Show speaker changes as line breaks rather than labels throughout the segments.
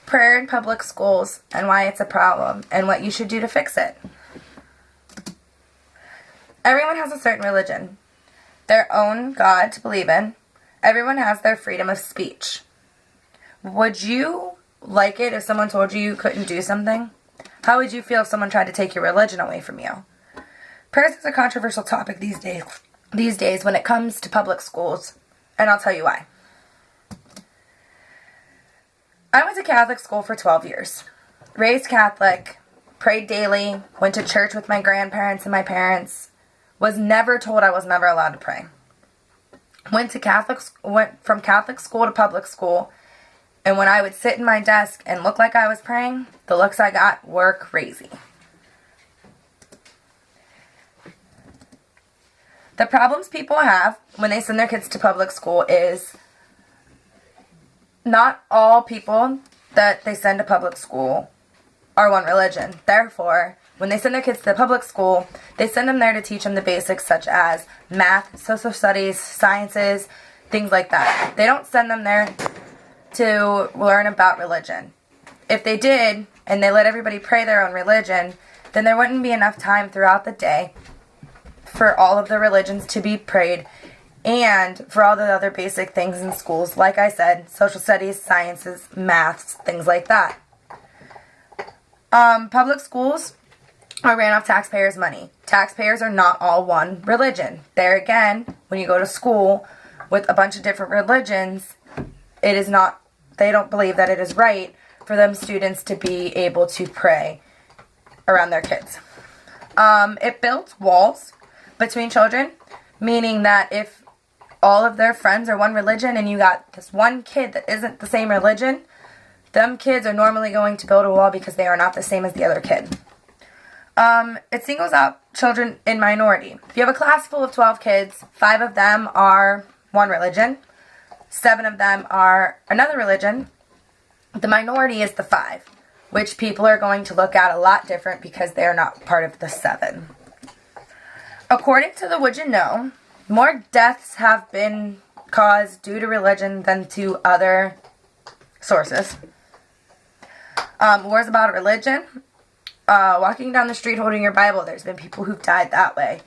prayer in public schools and why it's a problem and what you should do to fix it. Everyone has a certain religion, their own God to believe in. Everyone has their freedom of speech. Would you like it if someone told you you couldn't do something? How would you feel if someone tried to take your religion away from you? Prayer is a controversial topic these days when it comes to public schools, and I'll tell you why. I went to Catholic school for 12 years. Raised Catholic, prayed daily, went to church with my grandparents and my parents, was never told I was never allowed to pray. Went from Catholic school to public school, and when I would sit in my desk and look like I was praying, the looks I got were crazy. The problems people have when they send their kids to public school is not all people that they send to public school are one religion. Therefore, when they send their kids to public school, they send them there to teach them the basics such as math, social studies, sciences, things like that. They don't send them there to learn about religion. If they did, and they let everybody pray their own religion, then there wouldn't be enough time throughout the day for all of the religions to be prayed and for all the other basic things in schools, like I said, social studies, sciences, maths, things like that. Public schools are ran off taxpayers' money. Taxpayers are not all one religion. There again, when you go to school with a bunch of different religions, they don't believe that it is right for them students to be able to pray around their kids. It built walls between children, meaning that if all of their friends are one religion and you got this one kid that isn't the same religion, them kids are normally going to build a wall because they are not the same as the other kid. It singles out children in minority. If you have a class full of 12 kids, 5 of them are one religion, 7 of them are another religion. The minority is the 5, which people are going to look at a lot different because they are not part of the 7. According to the Would You Know, more deaths have been caused due to religion than to other sources. Wars about religion. Walking down the street holding your Bible, there's been people who've died that way.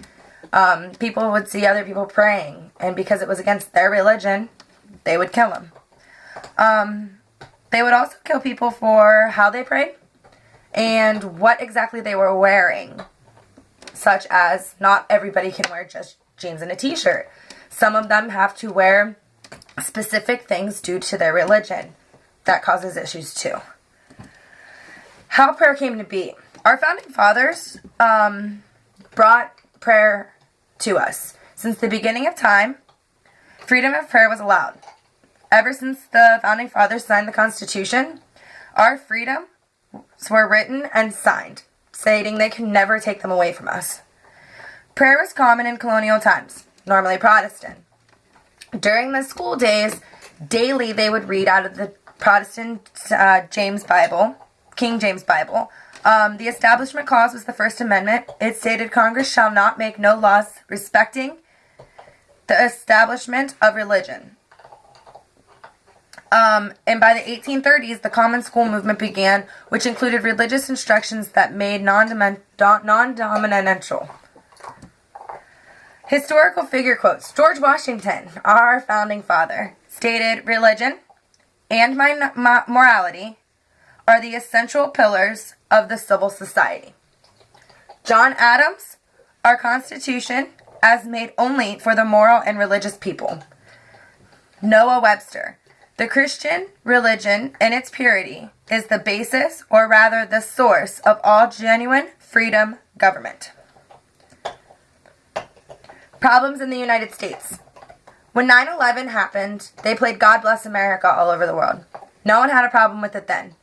People would see other people praying, and because it was against their religion, they would kill them. They would also kill people for how they prayed and what exactly they were wearing, such as not everybody can wear just jeans and a t-shirt. Some of them have to wear specific things due to their religion. That causes issues too. How prayer came to be. Our founding fathers brought prayer to us. Since the beginning of time, freedom of prayer was allowed. Ever since the founding fathers signed the Constitution, our freedoms were written and signed, stating they can never take them away from us. Prayer was common in colonial times, normally Protestant. During the school days, daily they would read out of the Protestant King James Bible. The Establishment Clause was the First Amendment. It stated Congress shall not make no laws respecting the establishment of religion. And by the 1830s, the Common School movement began, which included religious instructions that made non-dominantal. Historical figure quotes. George Washington, our founding father, stated, "Religion and morality are the essential pillars of the civil society." John Adams, "Our Constitution as made only for the moral and religious people." Noah Webster, "The Christian religion in its purity is the basis, or rather the source, of all genuine freedom government." Problems in the United States. When 9/11 happened, they played God Bless America all over the world. No one had a problem with it then.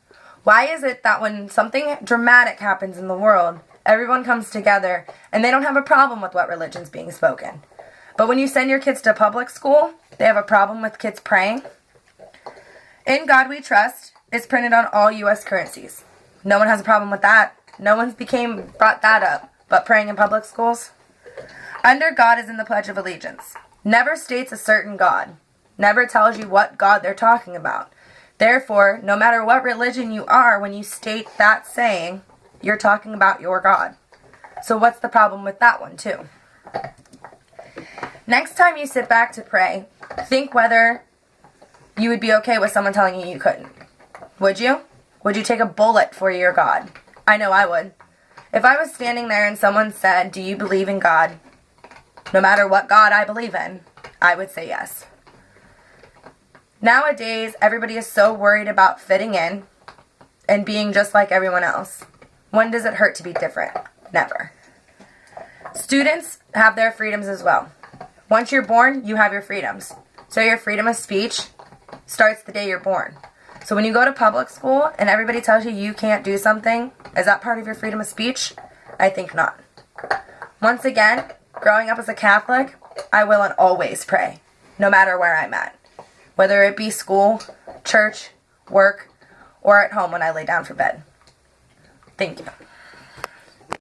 Why is it that when something dramatic happens in the world, everyone comes together and they don't have a problem with what religion's being spoken? But when you send your kids to public school, they have a problem with kids praying? "In God We Trust" is printed on all U.S. currencies. No one has a problem with that. No one's brought that up. But praying in public schools? "Under God" is in the Pledge of Allegiance. Never states a certain God. Never tells you what God they're talking about. Therefore, no matter what religion you are, when you state that saying, you're talking about your God. So what's the problem with that one too? Next time you sit back to pray, think whether you would be okay with someone telling you you couldn't. Would you? Would you take a bullet for your God? I know I would. If I was standing there and someone said, do you believe in God? No matter what God I believe in, I would say yes. Nowadays, everybody is so worried about fitting in and being just like everyone else. When does it hurt to be different? Never. Students have their freedoms as well. Once you're born, you have your freedoms. So your freedom of speech starts the day you're born. So when you go to public school and everybody tells you you can't do something, is that part of your freedom of speech? I think not. Once again, growing up as a Catholic, I will and always pray, no matter where I'm at. Whether it be school, church, work, or at home when I lay down for bed. Thank you.